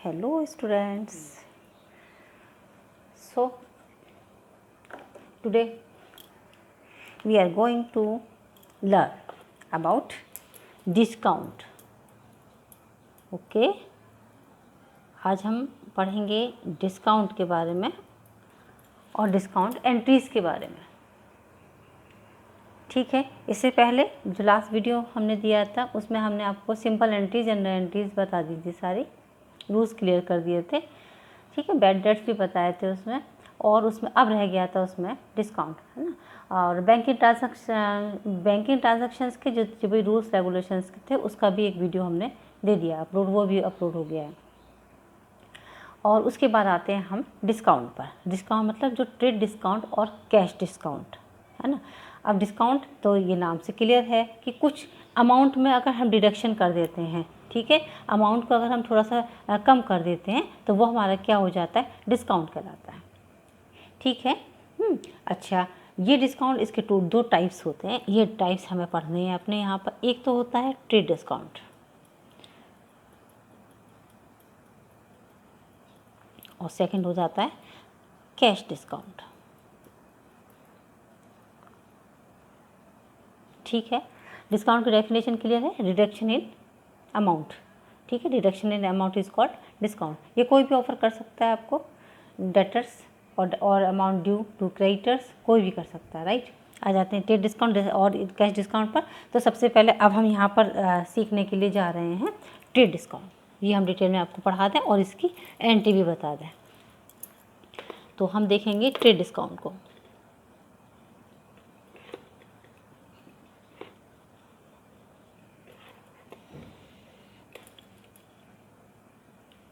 Hello students. So today we are going to learn about discount. Okay, आज हम पढ़ेंगे discount के बारे में और डिस्काउंट एंट्रीज़ के बारे में. ठीक है, इससे पहले जो लास्ट वीडियो हमने दिया था उसमें हमने आपको सिंपल एंट्रीज जनरल एंट्रीज बता दी थी, सारी रूल्स क्लियर कर दिए थे. ठीक है, बैड डेट्स भी बताए थे उसमें, और उसमें अब रह गया था उसमें डिस्काउंट, है ना. और बैंकिंग ट्रांजैक्शंस के जो भी रूल्स रेगुलेशंस थे उसका भी एक वीडियो हमने दे दिया अपलोड, वो भी अपलोड हो गया है. और उसके बाद आते हैं हम डिस्काउंट पर. डिस्काउंट मतलब जो ट्रेड डिस्काउंट और कैश डिस्काउंट, है ना. अब डिस्काउंट तो ये नाम से क्लियर है कि कुछ अमाउंट में अगर हम डिडक्शन कर देते हैं, ठीक है, अमाउंट को अगर हम थोड़ा सा कम कर देते हैं तो वो हमारा क्या हो जाता है, डिस्काउंट कहलाता है. ठीक है. अच्छा, ये डिस्काउंट इसके दो टाइप्स होते हैं. ये टाइप्स हमें पढ़ने हैं अपने यहाँ पर. एक तो होता है ट्रेड डिस्काउंट और सेकंड हो जाता है कैश डिस्काउंट. ठीक है, डिस्काउंट की डेफिनेशन क्लियर है, रिडक्शन इन अमाउंट. ठीक है, reduction in amount is called discount. ये कोई भी ऑफर कर सकता है आपको, डेटर्स और अमाउंट ड्यू टू क्रेडिटर्स, कोई भी कर सकता है. राइट. आ जाते हैं ट्रेड डिस्काउंट और कैश डिस्काउंट पर. तो सबसे पहले अब हम यहाँ पर सीखने के लिए जा रहे हैं ट्रेड डिस्काउंट. ये हम डिटेल में आपको पढ़ा दें और इसकी एंट्री भी बता दें. तो हम देखेंगे ट्रेड डिस्काउंट को.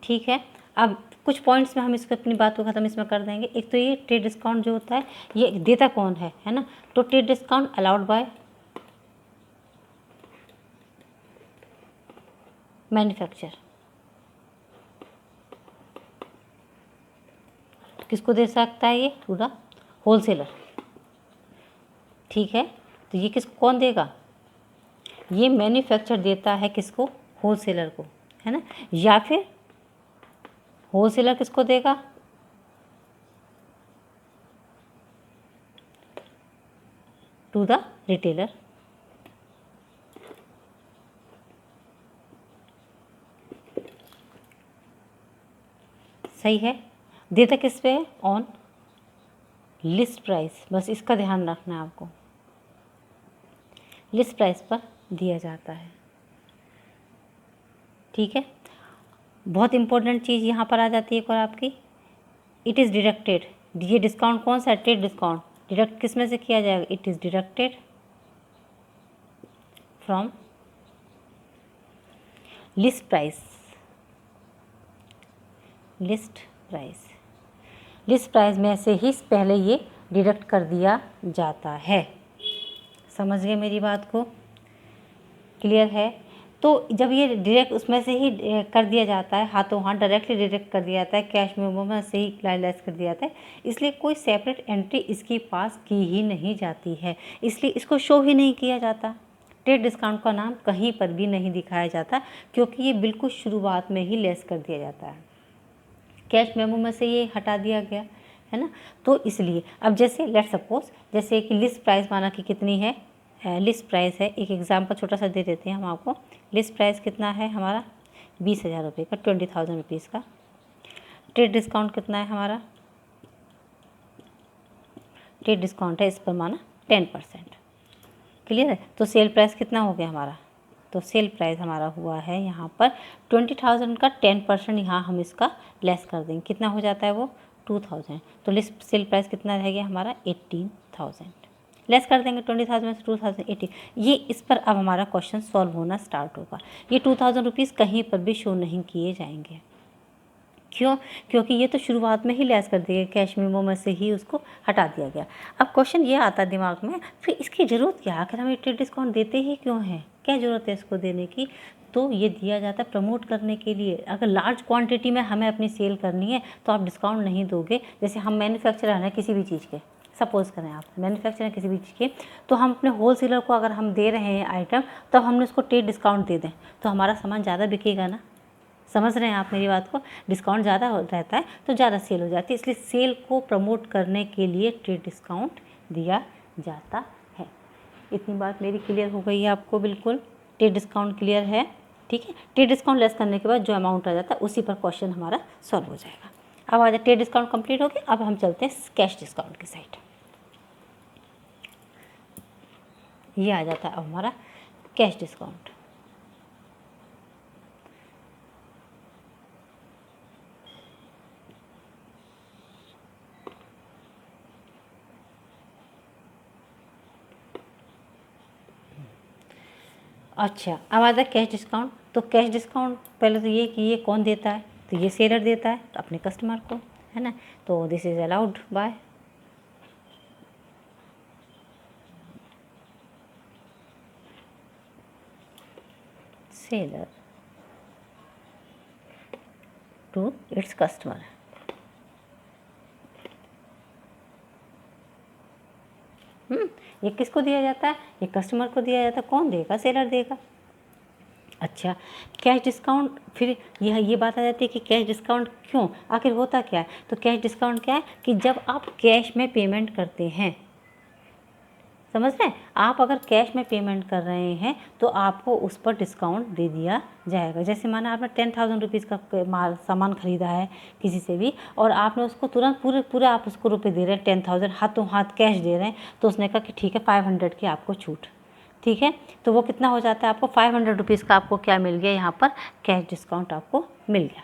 ठीक है, अब कुछ पॉइंट्स में हम इसको अपनी बात को ख़त्म इसमें कर देंगे. एक तो ये ट्रेड डिस्काउंट जो होता है ये देता कौन है ना. तो trade discount allowed by manufacture. किसको दे सकता है ये, टू द होलसेलर. ठीक है, तो ये कौन देगा, ये मैन्युफैक्चर देता है किसको, होलसेलर को, है ना. या फिर होलसेलर किसको देगा, टू द रिटेलर. सही है. देता किस पे है, ऑन लिस्ट प्राइस. बस इसका ध्यान रखना है आपको, लिस्ट प्राइस पर दिया जाता है. ठीक है, बहुत इंपॉर्टेंट चीज़ यहाँ पर आ जाती है एक और आपकी, इट इज़ डिडक्टेड. ये डिस्काउंट कौन सा है, ट्रेड डिस्काउंट. डिडक्ट किस में से किया जाएगा, it is deducted from list price. List price, list price में से ही पहले ये डिडक्ट कर दिया जाता है. समझ गए मेरी बात को, क्लियर है. तो जब ये डायरेक्ट उसमें से ही कर दिया जाता है, हाथों हाथ डायरेक्टली डिडक्ट कर दिया जाता है, कैश मेमो में से ही लेस कर दिया जाता है, इसलिए कोई सेपरेट एंट्री इसके पास की ही नहीं जाती है, इसलिए इसको शो ही नहीं किया जाता. ट्रेड डिस्काउंट का नाम कहीं पर भी नहीं दिखाया जाता क्योंकि ये बिल्कुल शुरुआत में ही लेस कर दिया जाता है. कैश मेमो में से ये हटा दिया गया, है ना. तो इसलिए अब जैसे लेट सपोज जैसे कि लिस्ट प्राइस माना कि कितनी है, लिस्ट प्राइस है, एक एग्जांपल छोटा सा दे देते हैं हम आपको. लिस्ट प्राइस कितना है हमारा, 20,000 रुपये का, 20,000 रुपीज़ का. ट्रेड डिस्काउंट कितना है हमारा, ट्रेड डिस्काउंट है इस पर माना 10%. क्लियर है. तो सेल प्राइस कितना हो गया हमारा, तो सेल प्राइस हमारा हुआ है यहाँ पर 20,000 का 10% यहाँ हम इसका लेस कर देंगे. कितना हो जाता है वो, 2,000. तो लिस्ट सेल प्राइस कितना रह गया हमारा, 18,000. लेस कर देंगे 20,000 में से 2,080. ये इस पर अब हमारा क्वेश्चन सॉल्व होना स्टार्ट होगा. ये 2,000 रुपीज़ कहीं पर भी शो नहीं किए जाएंगे. क्यों, क्योंकि ये तो शुरुआत में ही लेस कर दिया, कैश मेमो में से ही उसको हटा दिया गया. अब क्वेश्चन ये आता है दिमाग में, फिर इसकी ज़रूरत क्या, आखिर हमें ट्रेड डिस्काउंट देते ही क्यों है, क्या ज़रूरत है इसको देने की. तो ये दिया जाता है प्रमोट करने के लिए. अगर लार्ज क्वांटिटी में हमें अपनी सेल करनी है तो आप डिस्काउंट नहीं दोगे. जैसे हम मैन्युफैक्चरर हैं किसी भी चीज़ के, सपोज़ करें आप मैन्युफैक्चरर किसी भी चीज़ के, तो हम अपने होलसेलर को अगर हम दे रहे हैं आइटम, तब हमने उसको ट्रेड डिस्काउंट दे दें तो हमारा सामान ज़्यादा बिकेगा ना. समझ रहे हैं आप मेरी बात को? डिस्काउंट ज़्यादा रहता है तो ज़्यादा सेल हो जाती है, इसलिए सेल को प्रमोट करने के लिए ट्रेड डिस्काउंट दिया जाता है। इतनी बात मेरी क्लियर हो गई है आपको? बिल्कुल ट्रेड डिस्काउंट क्लियर है, ठीक है। ट्रेड डिस्काउंट लेस करने के बाद जो अमाउंट आ जाता है उसी पर क्वेश्चन हमारा सॉल्व हो जाएगा। अब आ जाए, ट्रेड डिस्काउंट कंप्लीट हो गया, अब हम चलते हैं कैश डिस्काउंट की साइड। ये आ जाता है अब हमारा कैश डिस्काउंट। अच्छा, अब आता है कैश डिस्काउंट। तो कैश डिस्काउंट पहले तो ये कि ये कौन देता है, तो ये सेलर देता है तो अपने कस्टमर को, है ना। तो this is allowed by seller to its customer. ये किसको दिया जाता है, ये कस्टमर को दिया जाता है। कौन देगा, सेलर देगा। अच्छा, कैश डिस्काउंट, फिर ये बात आ जाती है कि कैश डिस्काउंट क्यों, आखिर होता क्या है। तो कैश डिस्काउंट क्या है कि जब आप कैश में पेमेंट करते हैं, समझ रहे हैं, आप अगर कैश में पेमेंट कर रहे हैं तो आपको उस पर डिस्काउंट दे दिया जाएगा। जैसे माना आपने 10,000 रुपीज़ का माल सामान ख़रीदा है किसी से भी, और आपने उसको तुरंत पूरे आप उसको रुपए दे रहे हैं 10,000, हाथों हाथ कैश दे रहे हैं, तो उसने कहा कि ठीक है 500 की आपको छूट, ठीक है। तो वो कितना हो जाता है, आपको 500 रुपीज़ का आपको क्या मिल गया, यहाँ पर कैश डिस्काउंट आपको मिल गया।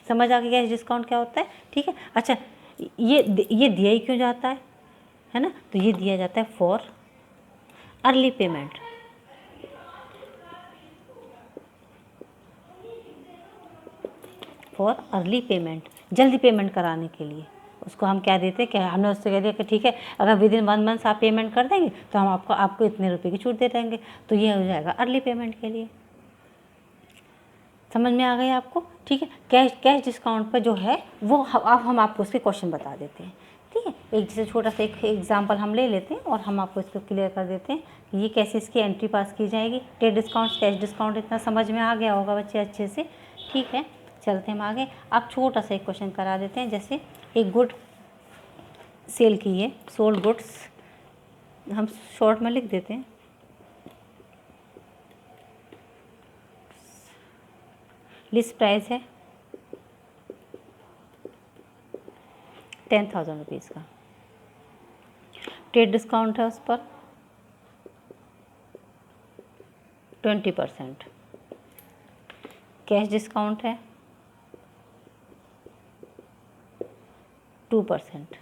समझ आ गया कैश डिस्काउंट क्या होता है, ठीक है। अच्छा, ये दिया ही क्यों जाता है ना, तो ये दिया जाता है for early payment. For early payment, जल्दी पेमेंट कराने के लिए उसको हम क्या देते हैं, क्या हमने उससे कह दिया कि ठीक है अगर विद इन 1 मंथ आप पेमेंट कर देंगे तो हम आपको इतने रुपए की छूट दे देंगे, तो ये हो जाएगा अर्ली पेमेंट के लिए। समझ में आ गई आपको, ठीक है। कैश डिस्काउंट पर जो है वो अब हम आपको उसके क्वेश्चन बता देते हैं, ठीक है। एक जैसे छोटा सा एक एग्जांपल हम ले लेते हैं और हम आपको इसको क्लियर कर देते हैं कि ये कैसे इसकी एंट्री पास की जाएगी। ट्रेड डिस्काउंट, कैश डिस्काउंट इतना समझ में आ गया होगा बच्चे अच्छे से, ठीक है। चलते हम आगे। अब छोटा सा एक क्वेश्चन करा देते हैं। जैसे एक गुड सेल की है, सोल्ड गुड्स, हम शॉर्ट में लिख देते हैं, लिस्ट प्राइस है 10,000 रुपीज़ का, ट्रेड डिस्काउंट है उस पर 20%, कैश डिस्काउंट है 2%,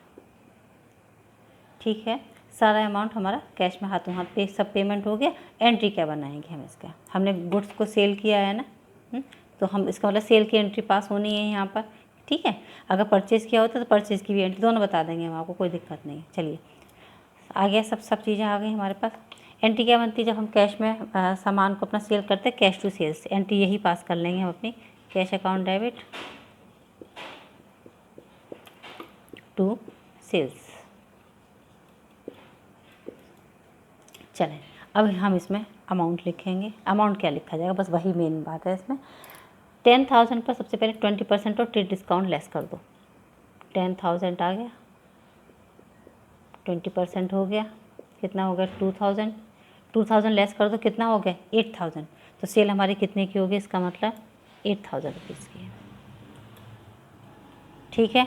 ठीक है। सारा अमाउंट हमारा कैश में हाथों हाथ सब पेमेंट हो गया। एंट्री क्या बनाएंगे हम इसका, हमने गुड्स को सेल किया है ना, तो हम इसका मतलब सेल की एंट्री पास होनी है यहाँ पर, ठीक है। अगर परचेज़ किया होता तो परचेज़ की भी एंट्री, दोनों बता देंगे हम आपको, कोई दिक्कत नहीं है। चलिए आ गया, सब चीज़ें आ गई हमारे पास। एंट्री क्या बनती है, जब हम कैश में सामान को अपना सेल करते हैं, कैश टू सेल्स, एंट्री यही पास कर लेंगे हम अपनी, cash account debit to sales. चलें, अब हम इसमें अमाउंट लिखेंगे। अमाउंट क्या लिखा जाएगा, बस वही मेन बात है इसमें। 10,000 पर सबसे पहले 20% और ट्रेड डिस्काउंट लेस कर दो। 10,000 आ गया, 20% हो गया, कितना हो गया 2,000, 2,000 लेस कर दो, कितना हो गया 8,000। तो सेल हमारी कितने की होगी, इसका मतलब 8,000 रुपीज़ की है, ठीक है।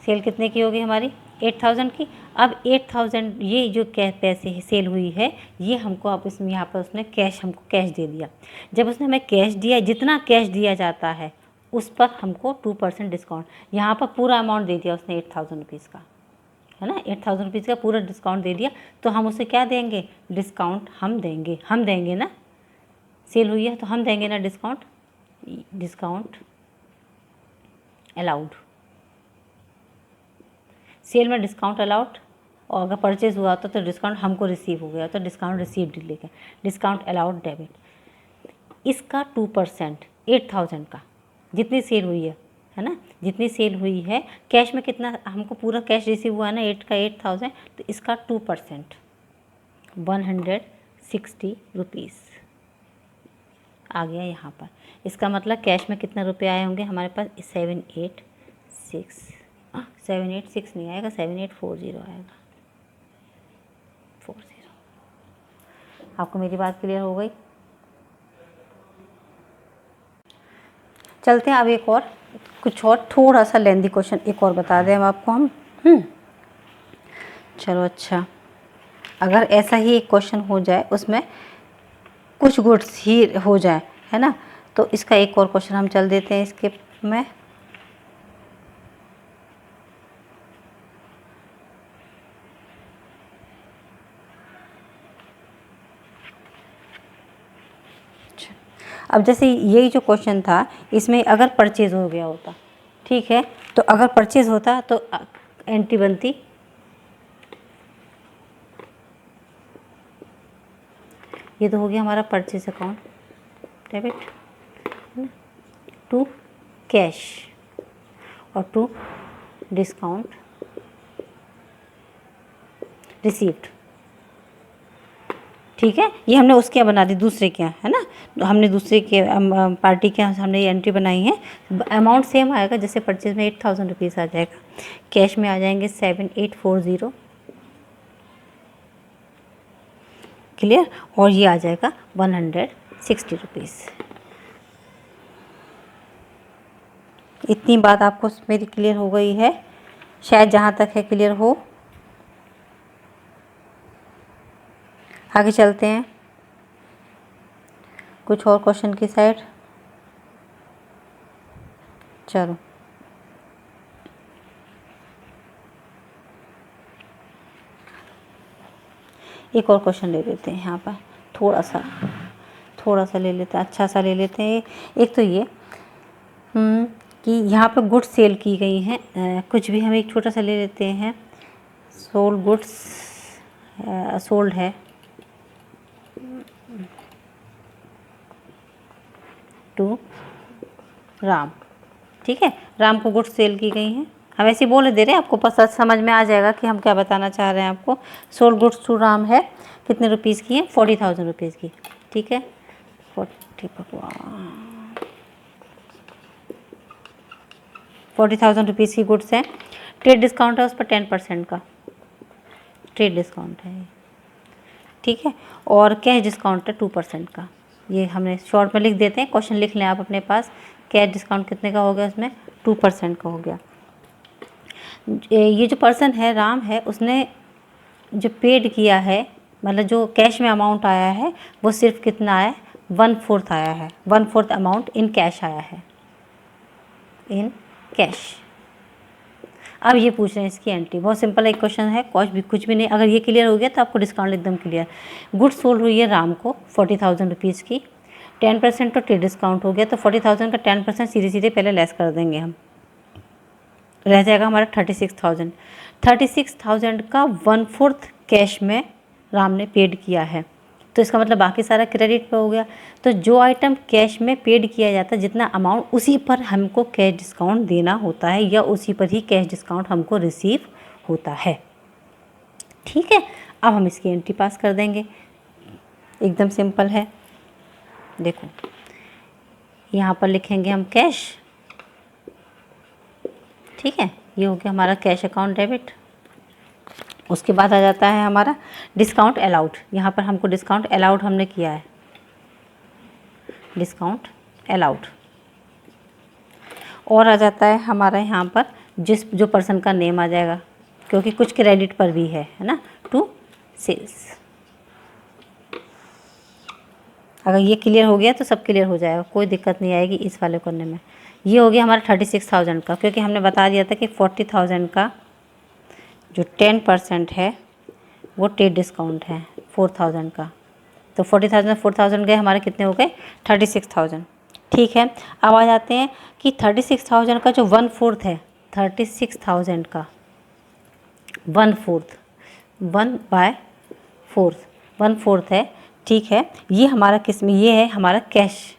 सेल कितने की होगी हमारी 8,000 की। अब 8,000 ये जो पैसे सेल हुई है ये हमको, अब इसमें यहाँ पर उसने हमको कैश दे दिया। जब उसने हमें कैश दिया, जितना कैश दिया जाता है उस पर हमको 2% डिस्काउंट, यहाँ पर पूरा अमाउंट दे दिया उसने 8,000 रुपीज़ का, है ना। 8,000 रुपीज़ का पूरा डिस्काउंट दे दिया, तो हम उसे क्या देंगे, डिस्काउंट हम देंगे ना, सेल हुई है तो हम देंगे ना डिस्काउंट अलाउड। सेल में डिस्काउंट अलाउड, और अगर परचेज़ हुआ तो डिस्काउंट हमको रिसीव हो गया तो डिस्काउंट रिसीव्ड लिखें, डिस्काउंट अलाउड डेबिट। इसका 2% 8,000 का, जितनी सेल हुई है ना, जितनी सेल हुई है, कैश में कितना हमको पूरा कैश रिसीव हुआ है ना 8,000, तो इसका 2% 160 रुपीज़ आ गया यहाँ पर। इसका मतलब कैश में कितने रुपए आए होंगे हमारे पास? 786 नहीं आएगा, 7840 आएगा, 40। आपको मेरी बात क्लियर हो गई? चलते हैं अब एक और, कुछ और थोड़ा सा लेंदी क्वेश्चन एक और बता दें हम आपको हम। चलो अच्छा, अगर ऐसा ही एक क्वेश्चन हो जाए उसमें कुछ गुड्स ही हो जाए, है ना, तो इसका एक और क्वेश्चन हम चल देते हैं इसके में। अब जैसे यही जो क्वेश्चन था, इसमें अगर परचेज हो गया होता, ठीक है, तो अगर परचेज होता तो एंट्री बनती, ये तो हो गया हमारा purchase account debit to cash और टू डिस्काउंट रिसीव्ड, ठीक है। ये हमने उसके यहाँ बना दी, दूसरे के यहाँ, है ना, हमने दूसरे के पार्टी के यहाँ हमने ये एंट्री बनाई है। अमाउंट सेम आएगा, जैसे परचेज में 8000 रुपीज़ आ जाएगा, कैश में आ जाएंगे 7840, क्लियर, और ये आ जाएगा 160 रुपीज़। इतनी बात आपको मेरी क्लियर हो गई है शायद, जहाँ तक है क्लियर हो। आगे चलते हैं कुछ और क्वेश्चन की साइड। चलो एक और क्वेश्चन ले लेते हैं यहाँ पर, थोड़ा सा ले लेते हैं, अच्छा सा ले लेते हैं। एक तो ये कि यहाँ पर गुड्स सेल की गई हैं, कुछ भी हम एक छोटा सा ले लेते हैं। सोल्ड गुड्स सोल्ड है टू राम, ठीक है, राम को गुड्स सेल की गई हैं। हम ऐसे बोले दे रहे हैं, आपको पता समझ में आ जाएगा कि हम क्या बताना चाह रहे हैं आपको। सोल्ड गुड्स टू राम है, कितने रुपीज़ की है? 40,000 रुपीज़ की, ठीक है, 40,000 रुपीज़ की गुड्स हैं। ट्रेड डिस्काउंट है उस पर 10% का ट्रेड डिस्काउंट है, ठीक है, और कैश डिस्काउंट है 2% का। ये हमने शॉर्ट में लिख देते हैं, क्वेश्चन लिख लें आप अपने पास। कैश डिस्काउंट कितने का हो गया? उसमें 2% का हो गया। ये जो पर्सन है राम है, उसने जो पेड किया है, मतलब जो कैश में अमाउंट आया है वो सिर्फ कितना है? 1/4 आया है, 1/4 अमाउंट इन कैश आया है, इन कैश। अब ये पूछ रहे हैं इसकी एंट्री, बहुत सिंपल एक क्वेश्चन है, कुछ भी नहीं। अगर ये क्लियर हो गया तो आपको डिस्काउंट एकदम क्लियर। गुड्स सोल्ड हुई है राम को 40,000 रुपीज़ की, 10% तो ट्रेड डिस्काउंट हो गया, तो 40,000 का 10% सीधे सीधे पहले लेस कर देंगे हम, रह जाएगा हमारा 36,000। 36,000 का 1/4 कैश में राम ने पेड किया है, तो इसका मतलब बाकी सारा क्रेडिट पे हो गया। तो जो आइटम कैश में पेड किया जाता है, जितना अमाउंट, उसी पर हमको कैश डिस्काउंट देना होता है, या उसी पर ही कैश डिस्काउंट हमको रिसीव होता है, ठीक है। अब हम इसकी एंट्री पास कर देंगे, एकदम सिंपल है। देखो यहाँ पर लिखेंगे हम कैश, ठीक है, ये हो गया हमारा कैश अकाउंट डेबिट। उसके बाद आ जाता है हमारा डिस्काउंट अलाउड। यहाँ पर हमको डिस्काउंट अलाउड हमने किया है, डिस्काउंट अलाउड। और आ जाता है हमारा यहाँ पर जो पर्सन का नेम आ जाएगा, क्योंकि कुछ क्रेडिट पर भी है ना, टू सेल्स। अगर ये क्लियर हो गया तो सब क्लियर हो जाएगा, कोई दिक्कत नहीं आएगी इस वाले करने में। ये हो गया हमारा 36,000 का, क्योंकि हमने बता दिया था कि 40,000 का जो 10% है वो ट्रेड डिस्काउंट है 4,000 का, तो 40,000 4,000 गए हमारे, कितने हो गए? 36,000, ठीक है। अब आ जाते हैं कि 36,000 का जो 1/4 है, 36,000 का 1/4, 1/4 है, ठीक है। ये हमारा किस में? ये है हमारा कैश,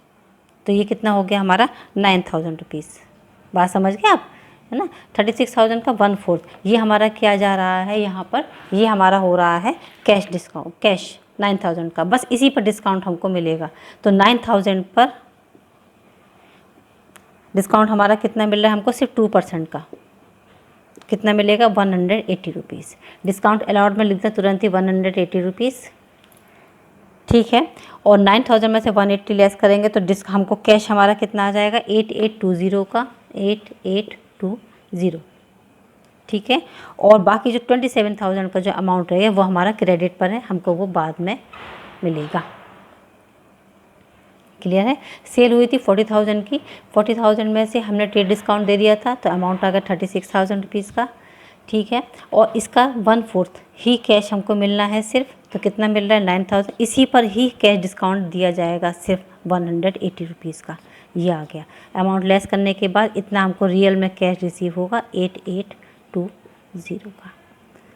तो ये कितना हो गया हमारा? 9,000 रुपीज़। बात समझ गए आप, है ना। 36,000 का 1/4, ये हमारा क्या जा रहा है यहाँ पर? ये हमारा हो रहा है कैश डिस्काउंट, कैश 9,000 का, बस इसी पर डिस्काउंट हमको मिलेगा। तो 9,000 पर डिस्काउंट हमारा कितना मिल रहा है हमको, सिर्फ 2% का। कितना मिलेगा, 180 रुपीज़। डिस्काउंट अलाउड में लिखते तुरंत ही 180 रुपीज़, ठीक है। और 9,000 में से 180 लेस करेंगे तो हमको कैश हमारा कितना आ जाएगा, 8820 का, 8820, ठीक है। और बाकी जो 27,000 का जो अमाउंट है वो हमारा क्रेडिट पर है, हमको वो बाद में मिलेगा। क्लियर है। सेल हुई थी 40,000 की, 40,000 में से हमने ट्रेड डिस्काउंट दे दिया था तो अमाउंट आ गया 36,000 रुपीज़ का, ठीक है। और इसका 1/4 ही कैश हमको मिलना है सिर्फ, तो कितना मिल रहा है 9,000, इसी पर ही कैश डिस्काउंट दिया जाएगा सिर्फ 180 रुपीज़ का। ये आ गया। अमाउंट लेस करने के बाद इतना हमको रियल में कैश रिसीव होगा 8820 का।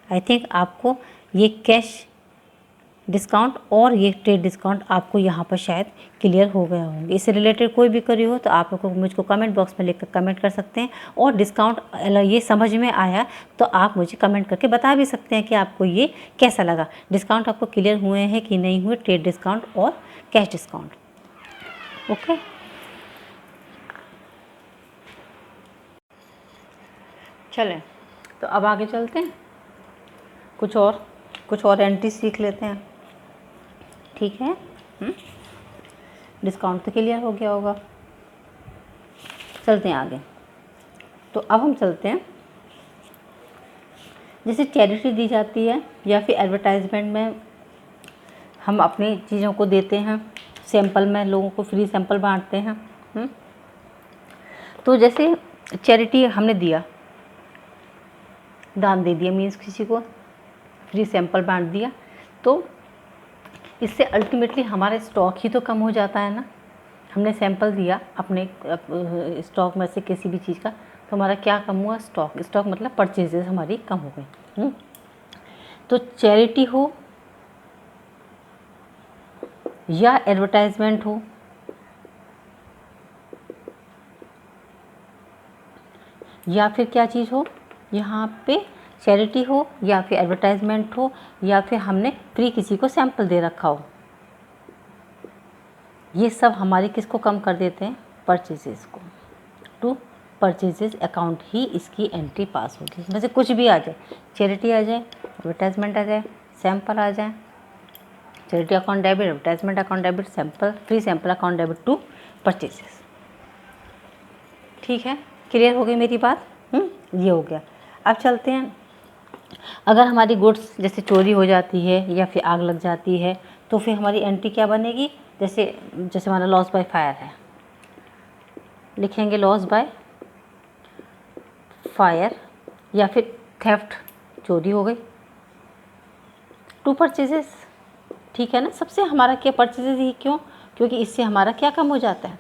आई थिंक आपको ये कैश डिस्काउंट और ये ट्रेड डिस्काउंट आपको यहाँ पर शायद क्लियर हो गया होंगे। इससे रिलेटेड कोई भी क्वेरी हो तो आप लोग मुझको कमेंट बॉक्स में लिखकर कमेंट कर सकते हैं। और डिस्काउंट ये समझ में आया तो आप मुझे कमेंट करके बता भी सकते हैं कि आपको ये कैसा लगा। डिस्काउंट आपको क्लियर हुए हैं कि नहीं हुए, ट्रेड डिस्काउंट और कैश डिस्काउंट। ओके, चलें तो अब आगे चलते हैं, कुछ और एंट्री सीख लेते हैं, ठीक है। डिस्काउंट तो क्लियर हो गया होगा। चलते हैं आगे। तो अब हम चलते हैं, जैसे चैरिटी दी जाती है या फिर एडवर्टाइजमेंट में हम अपनी चीज़ों को देते हैं, सैंपल में लोगों को फ्री सैंपल बांटते हैं। तो जैसे चैरिटी हमने दिया, दान दे दिया, मीन्स किसी को फ्री सैंपल बांट दिया, तो इससे अल्टीमेटली हमारा स्टॉक ही तो कम हो जाता है ना। हमने सैंपल दिया अपने स्टॉक में से किसी भी चीज़ का, तो हमारा क्या कम हुआ, स्टॉक मतलब परचेजेस हमारी कम हो गई। तो चैरिटी हो या एडवर्टाइजमेंट हो या फिर क्या चीज़ हो, यहाँ पे चैरिटी हो या फिर एडवर्टाइजमेंट हो या फिर हमने फ्री किसी को सैंपल दे रखा हो, ये सब हमारी किसको कम कर देते हैं, परचेजेस को। टू परचेजेस अकाउंट ही इसकी एंट्री पास होगी। इसमें से कुछ भी आ जाए, चैरिटी आ जाए, एडवर्टाइजमेंट आ जाए, सैंपल आ जाए, charity account debit, advertisement account debit, sample, free sample account debit to purchases. ठीक है, क्लियर हो गई मेरी बात। ये हो गया। अब चलते हैं, अगर हमारी गुड्स जैसे चोरी हो जाती है या फिर आग लग जाती है तो फिर हमारी एंट्री क्या बनेगी, जैसे हमारा लॉस बाय फायर है, लिखेंगे लॉस बाय फायर, या फिर थेफ्ट, चोरी हो गई, टू परचेजेस। ठीक है ना, सबसे हमारा क्या परचेजेस ही, क्यों, क्योंकि इससे हमारा क्या कम हो जाता है,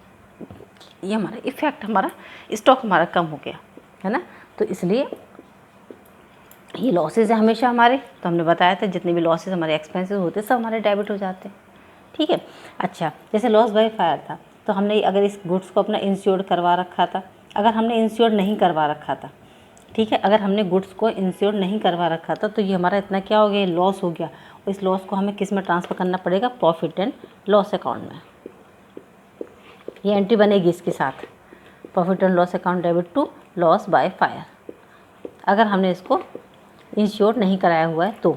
ये हमारा इफेक्ट, हमारा स्टॉक हमारा कम हो गया है ना। तो इसलिए ये लॉसेज है हमेशा हमारे, तो हमने बताया था जितने भी लॉसेज हमारे एक्सपेंसेस होते सब हमारे डेबिट हो जाते हैं। ठीक है। अच्छा, जैसे लॉस बाय फायर था, तो हमने अगर इस गुड्स को अपना इंश्योर्ड करवा रखा था, अगर हमने इंश्योर्ड नहीं करवा रखा था, ठीक है, अगर हमने गुड्स को इंश्योर्ड नहीं करवा रखा था तो ये हमारा इतना क्या हो गया, लॉस हो गया। इस लॉस को हमें किस में ट्रांसफ़र करना पड़ेगा, प्रॉफिट एंड लॉस अकाउंट में। ये एंट्री बनेगी इसके साथ, profit and loss account debit to loss by fire, अगर हमने इसको इंश्योर नहीं कराया हुआ है तो।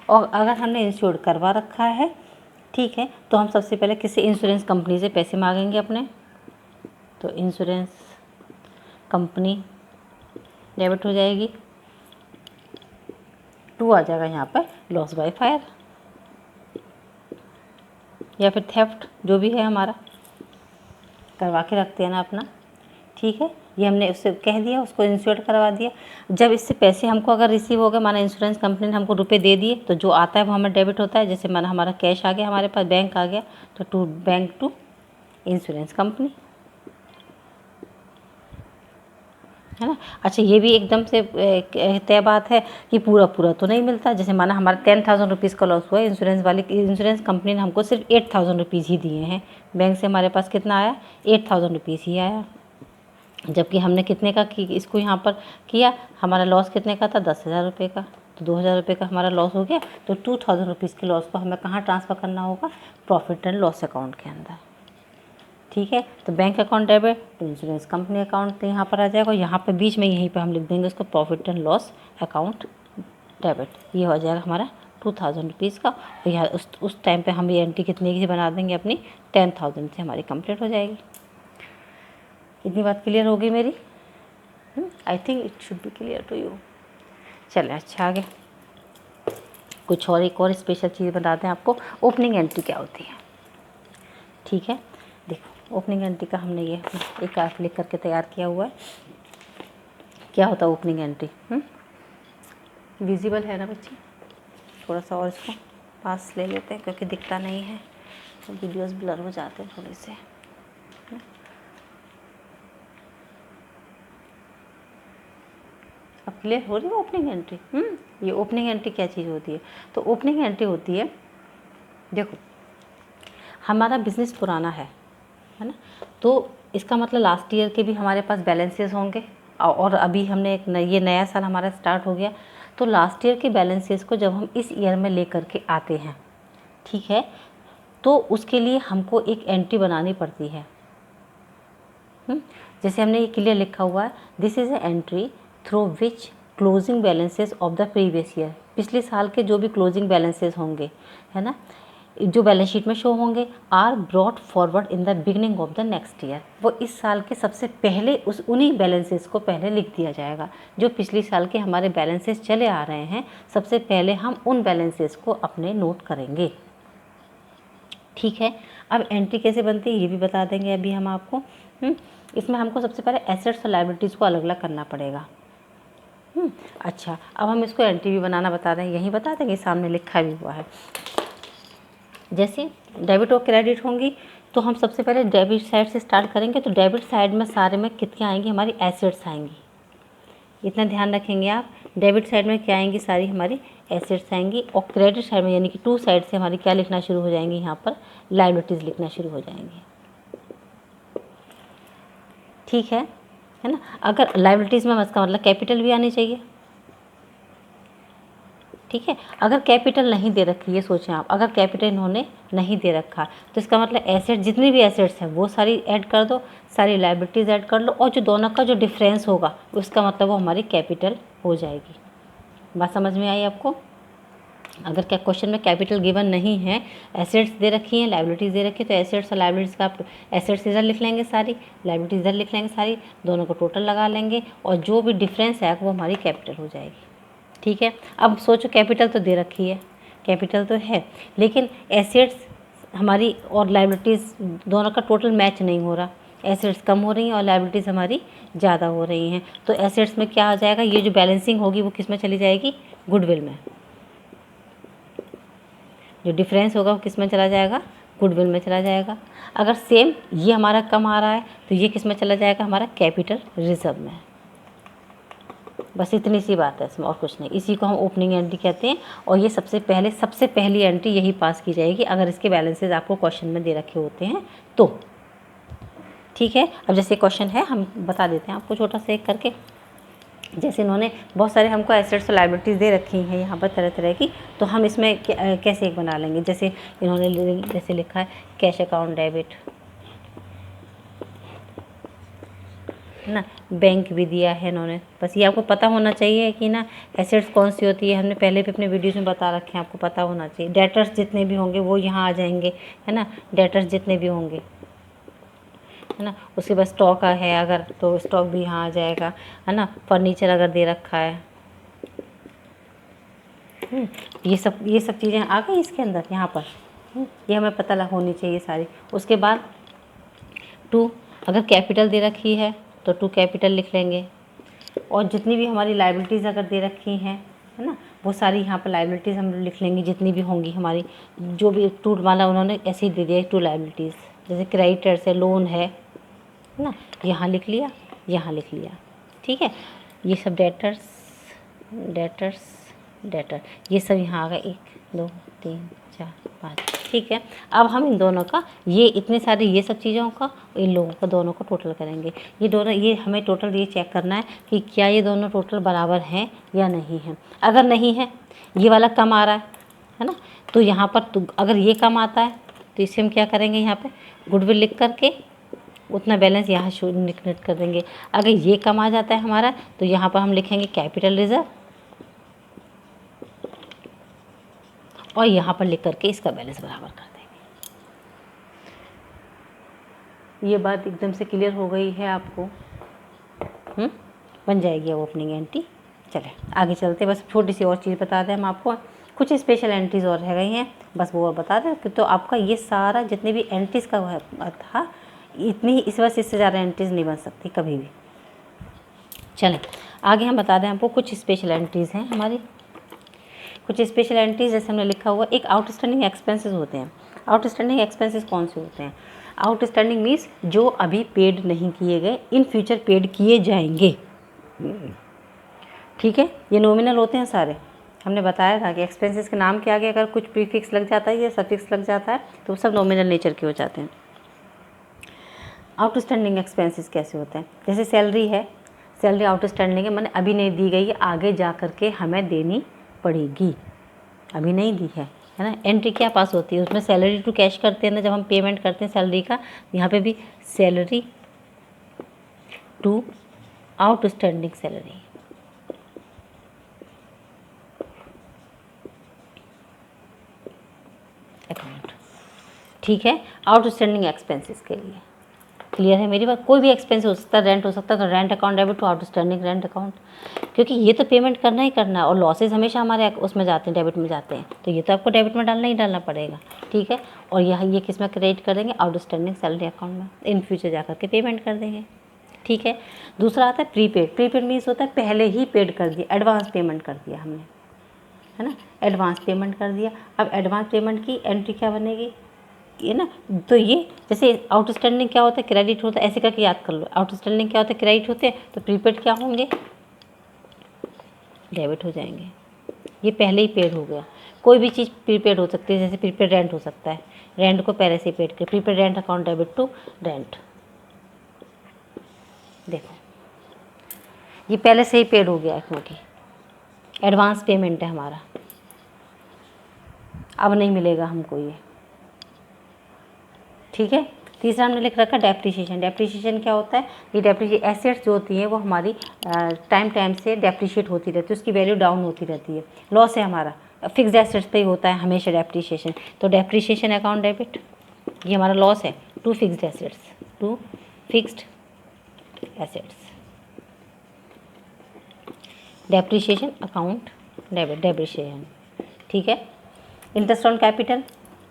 और अगर हमने इंश्योर करवा रखा है, ठीक है, तो हम सबसे पहले किसी इंश्योरेंस कंपनी से पैसे मांगेंगे अपने, तो इंश्योरेंस कंपनी डेबिट हो जाएगी, टू आ जाएगा यहाँ पर लॉस बाय फायर या फिर थेफ्ट, जो भी है हमारा करवा के रखते हैं ना अपना। ठीक है, ये हमने उससे कह दिया, उसको इंश्योर करवा दिया। जब इससे पैसे हमको अगर रिसीव हो गए, माना इंश्योरेंस कंपनी ने हमको रुपए दे दिए, तो जो आता है वो हमें डेबिट होता है। जैसे माना हमारा कैश आ गया हमारे पास, बैंक आ गया, तो to bank to insurance company, है ना। अच्छा, ये भी एकदम से तय बात है कि पूरा तो नहीं मिलता। जैसे माना हमारा 10,000 रुपीज़ का लॉस हुआ है, इंश्योरेंस कंपनी ने हमको सिर्फ 8,000 रुपीज़ ही दिए हैं, बैंक से हमारे पास कितना आया, 8,000 रुपीज़ ही आया। जबकि हमने कितने का इसको यहाँ पर किया, हमारा लॉस कितने का था, 10,000 रुपये का। तो 2,000 रुपये का हमारा लॉस हो गया। तो 2,000 रुपीज़ के लॉस को हमें कहाँ ट्रांसफ़र करना होगा? प्रॉफिट एंड लॉस अकाउंट के अंदर। ठीक है, तो बैंक अकाउंट डेबिट तो इंश्योरेंस कंपनी अकाउंट तो यहाँ पर आ जाएगा। यहाँ पर बीच में यहीं पे हम लिख देंगे उसको profit and loss account debit. ये हो जाएगा हमारा 2,000 रुपीज़ का। तो यहाँ उस टाइम पे हम ये एंट्री कितने की बना देंगे अपनी? 10,000 से हमारी कंप्लीट हो जाएगी। इतनी बात क्लियर होगी मेरी? I think it should be clear to you. चलें अच्छा आगे कुछ और एक और स्पेशल चीज़ बताते हैं आपको। ओपनिंग एंट्री क्या होती है? ठीक है, देखो ओपनिंग एंट्री का हमने ये एक आर्ट लिख करके तैयार किया हुआ है। क्या होता है ओपनिंग एंट्री? विजिबल है ना बच्ची? थोड़ा सा और इसको पास ले लेते हैं क्योंकि दिखता नहीं है, तो वीडियोस ब्लर हो जाते हैं थोड़े से। अब क्लियर हो रही है ओपनिंग एंट्री? ये ओपनिंग एंट्री क्या चीज़ होती है? तो ओपनिंग एंट्री होती है, देखो हमारा बिज़नेस पुराना है ना, तो इसका मतलब लास्ट ईयर के भी हमारे पास बैलेंसेस होंगे और अभी हमने ये नया साल हमारा स्टार्ट हो गया, तो लास्ट ईयर के बैलेंसेस को जब हम इस ईयर में ले करके आते हैं, ठीक है, तो उसके लिए हमको एक एंट्री बनानी पड़ती है। जैसे हमने ये क्लियर लिखा हुआ है, this is a entry through which closing balances of the previous year. पिछले साल के जो भी क्लोजिंग बैलेंसेस होंगे, है ना, जो बैलेंस शीट में शो होंगे, are brought forward in the beginning of the next year. वो इस साल के सबसे पहले उन्हीं बैलेंसेस को पहले लिख दिया जाएगा। जो पिछले साल के हमारे बैलेंसेस चले आ रहे हैं, सबसे पहले हम उन बैलेंसेस को अपने नोट करेंगे। ठीक है, अब एंट्री कैसे बनती है ये भी बता देंगे अभी हम आपको। इसमें हमको सबसे पहले एसेट्स और लायबिलिटीज़ को अलग अलग करना पड़ेगा। अच्छा, अब हम इसको एंट्री भी बनाना बता रहे हैं, यहीं बता देंगे, सामने लिखा भी हुआ है। जैसे डेबिट और क्रेडिट होंगी, तो हम सबसे पहले डेबिट साइड से स्टार्ट करेंगे। तो डेबिट साइड में सारे में कितनी आएंगी? हमारी एसेट्स आएंगी। इतना ध्यान रखेंगे आप, डेबिट साइड में क्या आएंगी? सारी हमारी एसेट्स आएंगी। और क्रेडिट साइड में यानी कि टू साइड से हमारी क्या लिखना शुरू हो जाएंगी? यहाँ पर लायबिलिटीज़ लिखना शुरू हो जाएंगी। ठीक है ना। अगर लायबिलिटीज़ में इसका मतलब कैपिटल भी आनी चाहिए। ठीक है, अगर कैपिटल नहीं दे रखी, ये सोचें आप, अगर कैपिटल इन्होंने नहीं दे रखा तो इसका मतलब एसेट, जितनी भी एसेट्स हैं वो सारी ऐड कर दो, सारी लायबिलिटीज़ ऐड कर लो, और जो दोनों का जो डिफरेंस होगा उसका मतलब वो हमारी कैपिटल हो जाएगी। बात समझ में आई आपको? अगर क्या क्वेश्चन में कैपिटल गिवन नहीं है, एसेट्स दे रखी हैं, लायबिलिटीज़ दे रखी है, तो एसेट्स और लायबिलिटीज़ का आप एसेट्स इधर लिख लेंगे सारी, लायबिलिटीज़ इधर लिख लेंगे सारी, दोनों को टोटल लगा लेंगे और जो भी डिफरेंस है वो हमारी कैपिटल हो जाएगी। ठीक है, अब सोचो कैपिटल तो दे रखी है, कैपिटल तो है, लेकिन एसेट्स हमारी और लायबिलिटीज़ दोनों का टोटल मैच नहीं हो रहा, एसेट्स कम हो रही हैं और लायबिलिटीज़ हमारी ज़्यादा हो रही हैं। तो एसेट्स में क्या आ जाएगा? ये जो बैलेंसिंग होगी वो किस में चली जाएगी? गुडविल में। जो डिफरेंस होगा वो किस में चला जाएगा? गुडविल में चला जाएगा। अगर सेम ये हमारा कम आ रहा है तो ये किस में चला जाएगा? हमारा कैपिटल रिजर्व में। बस इतनी सी बात है इसमें, और कुछ नहीं। इसी को हम ओपनिंग एंट्री कहते हैं और ये सबसे पहली एंट्री यही पास की जाएगी अगर इसके बैलेंसेस आपको क्वेश्चन में दे रखे होते हैं तो। ठीक है, अब जैसे क्वेश्चन है हम बता देते हैं आपको छोटा सा एक करके। जैसे इन्होंने बहुत सारे हमको एसेट्स और लायबिलिटीज़ दे रखी हैं यहाँ पर तरह तरह की, तो हम इसमें कैसे एक बना लेंगे। जैसे इन्होंने जैसे लिखा है कैश अकाउंट डेबिट, है ना, बैंक भी दिया है इन्होंने। बस ये आपको पता होना चाहिए कि ना एसेट्स कौन सी होती है, हमने पहले भी अपने वीडियोस में बता रखे हैं, आपको पता होना चाहिए। डेटर्स जितने भी होंगे वो यहाँ आ जाएंगे, है ना, डेटर्स जितने भी होंगे, है ना। उसके बाद स्टॉक है अगर, तो स्टॉक भी यहाँ आ जाएगा, है ना। फर्नीचर अगर दे रखा है, ये सब चीज़ें आ गई इसके अंदर यहाँ पर, ये हमें पता होनी चाहिए सारी। उसके बाद टू, अगर कैपिटल दे रखी है तो टू कैपिटल लिख लेंगे, और जितनी भी हमारी लायबिलिटीज़ अगर दे रखी हैं, है ना, वो सारी यहाँ पर लायबिलिटीज़ हम लिख लेंगे जितनी भी होंगी हमारी। जो भी टू वाला उन्होंने ऐसे ही दे दिया टू लायबिलिटीज़, जैसे क्रेडिटर्स है, लोन है ना, यहाँ लिख लिया, यहाँ लिख लिया। ठीक है, ये सब डेटर ये सब यहाँ आ गए। 1 2 3 4 5 ठीक है। अब हम इन दोनों का ये इतने सारे ये सब चीज़ों का इन लोगों का दोनों को टोटल करेंगे। ये दोनों ये हमें टोटल ये चेक करना है कि क्या ये दोनों टोटल बराबर हैं या नहीं है। अगर नहीं है, ये वाला कम आ रहा है ना, तो यहाँ पर तो अगर ये कम आता है तो इसे हम क्या करेंगे, यहाँ पे गुडविल लिख करके उतना बैलेंस यहाँ निकट कर देंगे। अगर ये कम आ जाता है हमारा तो यहाँ पर हम लिखेंगे कैपिटल रिजर्व और यहाँ पर लिख करके इसका बैलेंस बराबर कर देंगे। ये बात एकदम से क्लियर हो गई है आपको? बन जाएगी वो ओपनिंग एंट्री। चले आगे चलते, बस छोटी सी और चीज़ बता दें हम आपको, कुछ स्पेशल एंट्रीज और रह गई हैं, बस वो और बता दें कि तो आपका ये सारा जितने भी एंट्रीज का था इतनी ही, इस वजह से इससे ज़्यादा एंट्रीज नहीं बन सकती कभी भी। चलें आगे हम बता दें आपको कुछ स्पेशल एंट्रीज़ हैं हमारी। कुछ स्पेशल एंट्रीज जैसे हमने लिखा हुआ, एक आउटस्टैंडिंग एक्सपेंसेस होते हैं। आउटस्टैंडिंग एक्सपेंसेस कौन से होते हैं? आउटस्टैंडिंग मीन्स जो अभी पेड नहीं किए गए, इन फ्यूचर पेड किए जाएंगे। ठीक है, ये नॉमिनल होते हैं सारे। हमने बताया था कि एक्सपेंसेस के नाम के आगे अगर कुछ प्रीफिक्स लग जाता है या सफिक्स लग जाता है तो वो सब नॉमिनल नेचर के हो जाते हैं। आउटस्टैंडिंग एक्सपेंसेस कैसे होते हैं? जैसे सैलरी है, सैलरी आउटस्टैंडिंग है, मैंने अभी नहीं दी गई है, आगे जा कर के हमें देनी पड़ेगी, अभी नहीं दी है ना। एंट्री क्या पास होती है उसमें? सैलरी टू कैश करते हैं ना, जब हम पेमेंट करते हैं सैलरी का, यहाँ पे भी salary to outstanding salary. Account, ठीक है, आउटस्टैंडिंग एक्सपेंसेस के लिए क्लियर है मेरी बात? कोई भी एक्सपेंस हो सकता है, रेंट हो सकता है, तो rent account debit to outstanding rent account, क्योंकि ये तो पेमेंट करना ही करना है और लॉसेस हमेशा हमारे उसमें जाते हैं, डेबिट में जाते हैं, तो ये तो आपको डेबिट में डालना ही डालना पड़ेगा। ठीक है, और यहाँ ये किस में क्रेडिट कर देंगे? आउटस्टैंडिंग सैलरी अकाउंट में, इन फ्यूचर जा करके पेमेंट कर देंगे। ठीक है, दूसरा आता है प्रीपेड। प्रीपेड मीन्स होता है पहले ही पेड कर दिया, एडवांस पेमेंट कर दिया हमने, है ना, एडवांस पेमेंट कर दिया। अब एडवांस पेमेंट की एंट्री क्या बनेगी, ये ना, तो ये जैसे आउटस्टैंडिंग क्या होता है? क्रेडिट होता है, ऐसे करके याद कर लो। आउटस्टैंडिंग क्या होता है? क्रेडिट होते हैं, तो प्रीपेड क्या होंगे? डेबिट हो जाएंगे। ये पहले ही पेड हो गया। कोई भी चीज़ प्रीपेड हो सकती है, जैसे प्रीपेड रेंट हो सकता है, रेंट को पहले से पेड कर, prepaid rent account debit to rent. देखो ये पहले से ही पेड हो गया क्योंकि एडवांस पेमेंट है हमारा, अब नहीं मिलेगा हमको ये। ठीक है, तीसरा हमने लिख रखा डेप्रिसिएशन। डेप्रिसिएशन क्या होता है? ये डेप्रिसिएशन एसेट्स जो होती हैं वो हमारी टाइम से डेप्रिशिएट होती रहती है, उसकी वैल्यू डाउन होती रहती है। लॉस है हमारा, फिक्स्ड एसेट्स पे ही होता है हमेशा डेप्रिसिएशन, तो डेप्रिसिएशन अकाउंट डेबिट, ये हमारा लॉस है to fixed assets, to fixed assets, depreciation account debit, depreciation. ठीक है, इंटरेस्ट ऑन कैपिटल,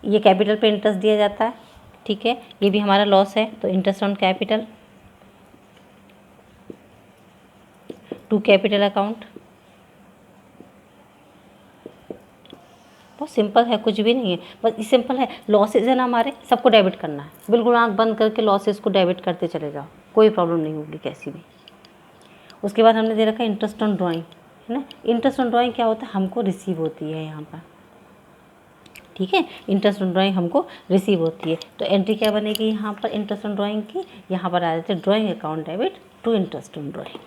ये कैपिटल पे इंटरेस्ट दिया जाता है। ठीक है, ये भी हमारा लॉस है, तो interest on capital to capital account. बहुत सिंपल है, कुछ भी नहीं है, बस सिंपल है। लॉसेज है ना हमारे, सबको डेबिट करना है, बिल्कुल आंख बंद करके लॉसेज को डेबिट करते चले जाओ, कोई प्रॉब्लम नहीं होगी कैसी भी। उसके बाद हमने दे रखा है इंटरेस्ट ऑन ड्राइंग, है ना। इंटरेस्ट ऑन ड्राइंग क्या होता है? हमको रिसीव होती है यहाँ पर। ठीक है, इंटरेस्ट ऑन ड्राइंग हमको रिसीव होती है, तो एंट्री क्या बनेगी यहाँ पर इंटरेस्ट ऑन ड्राइंग की? यहाँ पर आ जाते हैं drawing account debit to interest on drawing,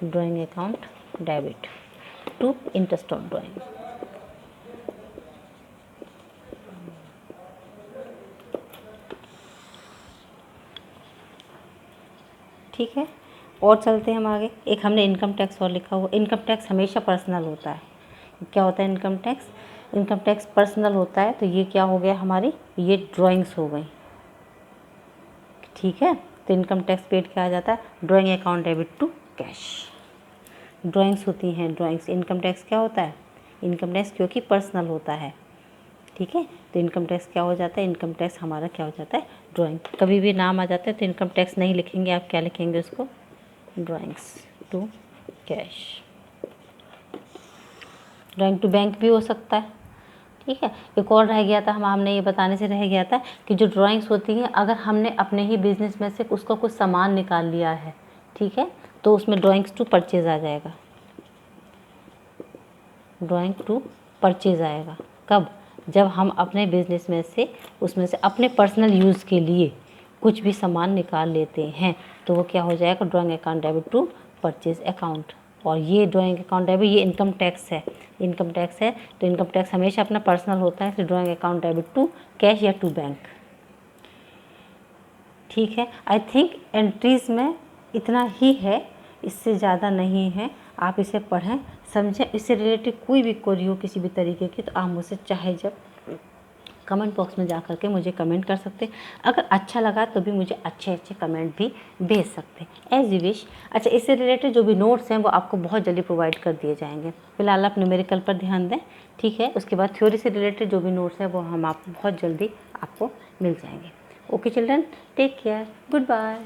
drawing account debit to interest on drawing. ठीक है, और चलते हैं हम आगे। एक हमने इनकम टैक्स और लिखा हुआ। इनकम टैक्स हमेशा पर्सनल होता है। क्या होता है income tax? Income tax personal होता है, तो ये क्या हो गया हमारी? ये ड्राइंग्स हो गई। ठीक है, तो इनकम टैक्स पेड क्या आ जाता है? Drawing account debit to cash. Drawings होती हैं, ड्राइंग्स। इनकम टैक्स क्या होता है? इनकम टैक्स क्योंकि पर्सनल होता है, ठीक है, तो इनकम टैक्स क्या हो जाता है? इनकम टैक्स हमारा क्या हो जाता है? ड्राइंग। कभी भी नाम आ जाता है तो इनकम टैक्स नहीं लिखेंगे आप, क्या लिखेंगे उसको? Drawings to cash. Drawing to bank भी हो सकता है। ठीक है, एक और रह गया था, हमने ये बताने से रह गया था कि जो ड्राइंग्स होती हैं, अगर हमने अपने ही बिजनेस में से उसका कुछ सामान निकाल लिया है, ठीक है, तो उसमें ड्राइंग्स टू परचेज आ जाएगा। ड्राइंग टू परचेज आएगा। कब? जब हम अपने बिजनेस में से उसमें से अपने पर्सनल यूज़ के लिए कुछ भी सामान निकाल लेते हैं तो वो क्या हो जाएगा, drawing account debit to purchase account. और ये ड्राइंग अकाउंट डेबिट, ये इनकम टैक्स है, इनकम टैक्स है तो इनकम टैक्स हमेशा अपना पर्सनल होता है, इसलिए drawing account debit to cash या टू बैंक। ठीक है, आई थिंक एंट्रीज़ में इतना ही है, इससे ज़्यादा नहीं है। आप इसे पढ़ें, समझें। इससे रिलेटेड कोई भी क्वेरी हो किसी भी तरीके की तो आप मुझसे चाहे जब कमेंट बॉक्स में जा कर के मुझे कमेंट कर सकते हैं। अगर अच्छा लगा तो भी मुझे अच्छे अच्छे कमेंट भी भेज सकते हैं, एज यू विश। अच्छा, इससे रिलेटेड जो भी नोट्स हैं वो आपको बहुत जल्दी प्रोवाइड कर दिए जाएंगे। फिलहाल आप न्यूमेरिकल पर ध्यान दें, ठीक है। उसके बाद थ्योरी से रिलेटेड जो भी नोट्स हैं वो हम आपको बहुत जल्दी आपको मिल जाएंगे। Okay children, take care, good bye.